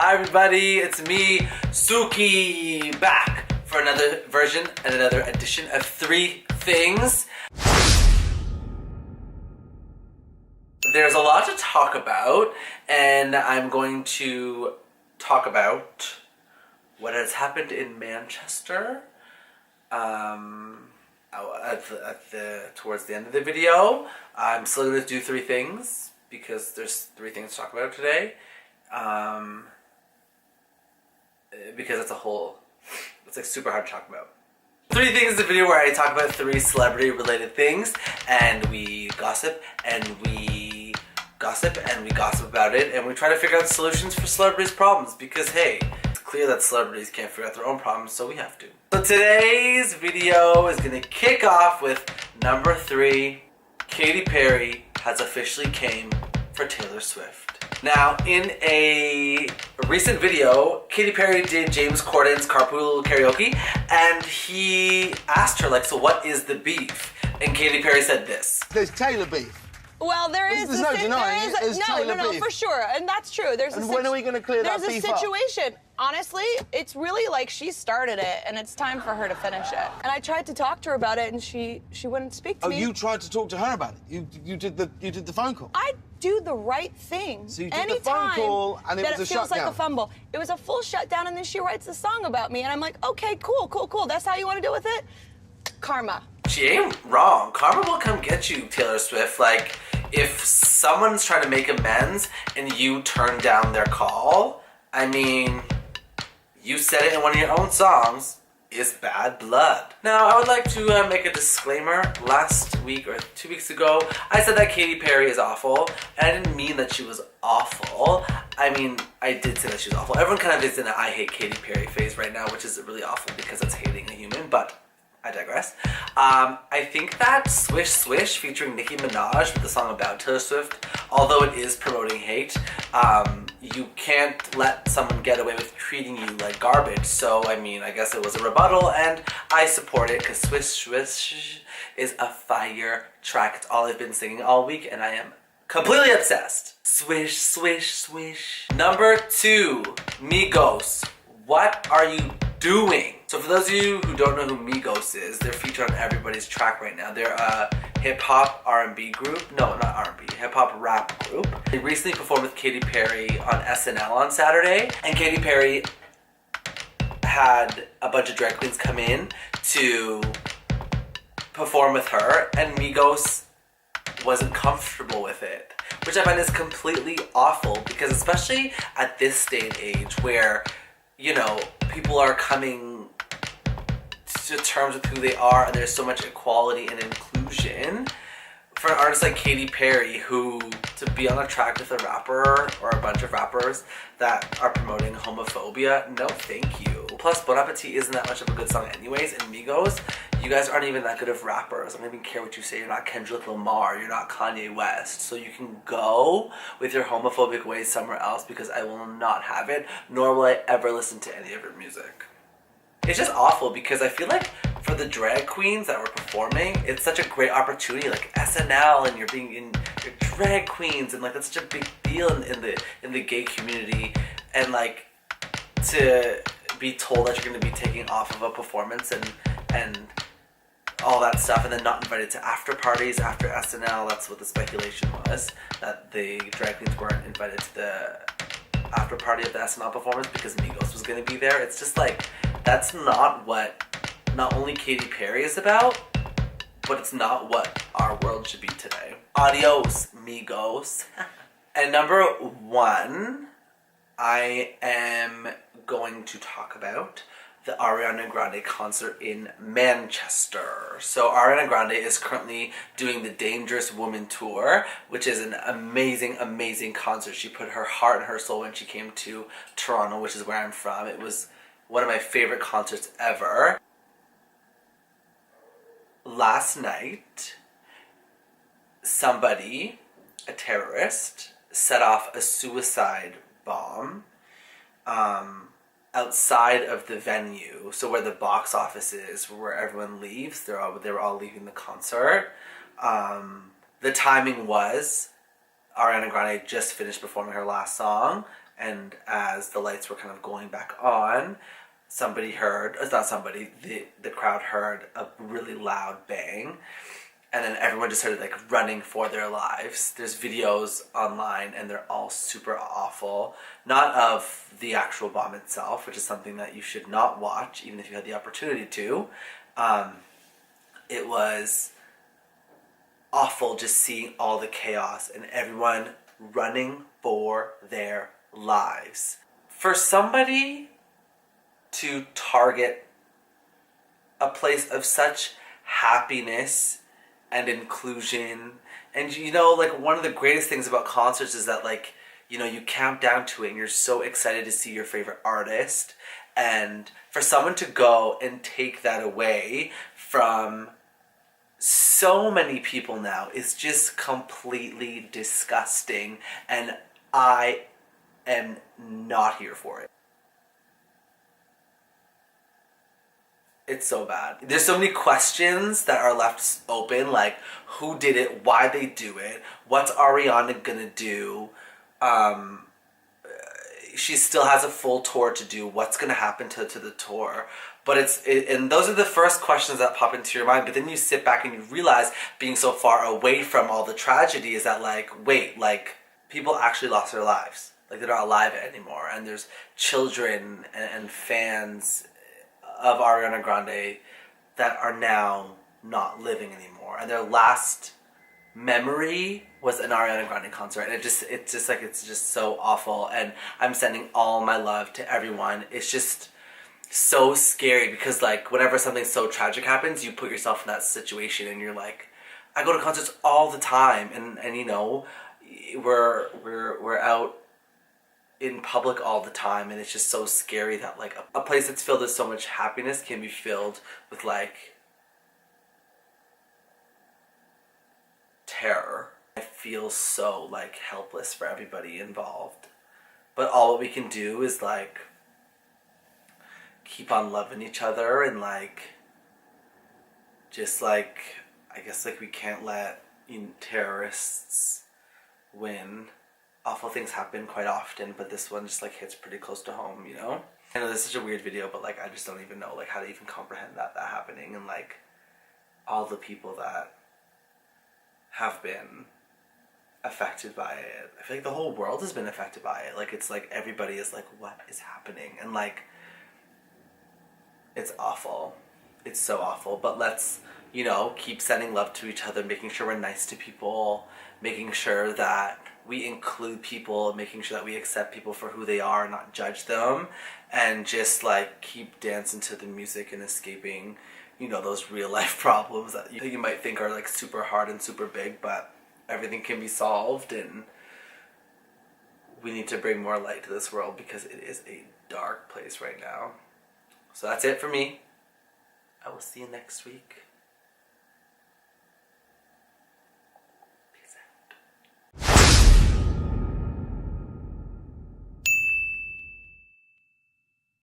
Hi everybody, it's me, Suki, back for another version and another edition of Three Things. There's a lot to talk about, and I'm going to talk about what has happened in Manchester towards the end of the video. I'm still going to do three things because there's three things to talk about today. Because it's like super hard to talk about. Three Things is a video where I talk about three celebrity related things and we gossip and we gossip and we gossip about it and we try to figure out solutions for celebrities' problems because hey, it's clear that celebrities can't figure out their own problems, so we have to. So today's video is going to kick off with number 3. Katy Perry has officially came for Taylor Swift. Now, in a recent video, Katy Perry did James Corden's Carpool Karaoke, and he asked her, like, so what is the beef? And Katy Perry said this. There's Taylor beef. Well, there's no denying it. No, for sure, and that's true. And when are we going to clear that beef up? There's a situation. Honestly, it's really like she started it, and it's time for her to finish it. And I tried to talk to her about it, and she wouldn't speak to me. Oh, you tried to talk to her about it? You did the phone call? I do the right thing. So you did the phone call, and it was a shutdown. It feels like a fumble. It was a full shutdown, and then she writes a song about me, and I'm like, okay, cool. That's how you want to deal with it? Karma. She ain't wrong. Karma will come get you, Taylor Swift. Like, if someone's trying to make amends and you turn down their call, I mean, you said it in one of your own songs, is bad blood. Now, I would like to make a disclaimer. Last week or 2 weeks ago, I said that Katy Perry is awful, and I didn't mean that she was awful. I mean, I did say that she was awful. Everyone kind of is in an I hate Katy Perry phase right now, which is really awful because it's hating a human, but I digress. I think that Swish Swish featuring Nicki Minaj with the song about Taylor Swift, although it is promoting hate, you can't let someone get away with treating you like garbage. So, I mean, I guess it was a rebuttal, and I support it because Swish Swish is a fire track. It's all I've been singing all week, and I am completely obsessed. Swish, swish, swish. Number 2, MIGOS. What are you doing? So for those of you who don't know who MIGOS is, they're featured on everybody's track right now. They're a hip-hop R&B group. No, not R&B, hip-hop rap group. They recently performed with Katy Perry on SNL on Saturday, and Katy Perry had a bunch of drag queens come in to perform with her, and MIGOS wasn't comfortable with it, which I find is completely awful because especially at this day and age where, you know, people are coming to terms with who they are and there's so much equality and inclusion. For an artist like Katy Perry, who to be on a track with a rapper or a bunch of rappers that are promoting homophobia, no thank you. Plus, Bon Appetit isn't that much of a good song anyways, and MIGOS, you guys aren't even that good of rappers. I don't even care what you say. You're not Kendrick Lamar, you're not Kanye West. So you can go with your homophobic ways somewhere else because I will not have it, nor will I ever listen to any of your music. It's just awful because I feel like for the drag queens that were performing, it's such a great opportunity, like SNL, and you're drag queens, and like that's such a big deal in the gay community, and like to be told that you're going to be taking off of a performance and all that stuff, and then not invited to after parties after SNL. That's what the speculation was, that the drag queens weren't invited to the after party of the SNL performance because MIGOS was going to be there. It's just like, that's not what not only Katy Perry is about, but it's not what our world should be today. Adios, MIGOS. And number 1, I am going to talk about the Ariana Grande concert in Manchester. So Ariana Grande is currently doing the Dangerous Woman tour, which is an amazing, amazing concert. She put her heart and her soul when she came to Toronto, which is where I'm from. It was one of my favorite concerts ever. Last night, somebody, a terrorist, set off a suicide bomb outside of the venue, so where the box office is, where everyone leaves. They were all leaving the concert. The timing was Ariana Grande just finished performing her last song, And as the lights were kind of going back on, somebody heard, it's not somebody, the crowd heard a really loud bang. And then everyone just started like running for their lives. There's videos online and they're all super awful. Not of the actual bomb itself, which is something that you should not watch, even if you had the opportunity to. It was awful just seeing all the chaos and everyone running for their lives. For somebody to target a place of such happiness and inclusion, and you know, like, one of the greatest things about concerts is that, like, you know, you count down to it and you're so excited to see your favorite artist, and for someone to go and take that away from so many people now is just completely disgusting, and I am not here for it. It's so bad. There's so many questions that are left open, like who did it, why they do it, what's Ariana gonna do? She still has a full tour to do. What's gonna happen to the tour? But and those are the first questions that pop into your mind. But then you sit back and you realize, being so far away from all the tragedy, is that like, wait, like people actually lost their lives. Like they're not alive anymore, and there's children and fans of Ariana Grande that are now not living anymore, and their last memory was an Ariana Grande concert, and it's just so awful. And I'm sending all my love to everyone. It's just so scary because, like, whenever something so tragic happens, you put yourself in that situation, and you're like, I go to concerts all the time, and you know, we're out in public all the time, and it's just so scary that like a place that's filled with so much happiness can be filled with like terror. I feel so like helpless for everybody involved, but all we can do is like keep on loving each other, and like just like, I guess, like, we can't let terrorists win. Awful things happen quite often, but this one just like hits pretty close to home, you know? I know this is such a weird video, but like I just don't even know like how to even comprehend that happening, and like all the people that have been affected by it. I feel like the whole world has been affected by it. Like it's like everybody is like, what is happening? And like it's awful. It's so awful. But let's, you know, keep sending love to each other, making sure we're nice to people, making sure that we include people, making sure that we accept people for who they are and not judge them, and just like keep dancing to the music and escaping, you know, those real life problems that you might think are like super hard and super big, but everything can be solved, and we need to bring more light to this world because it is a dark place right now. So that's it for me. I will see you next week.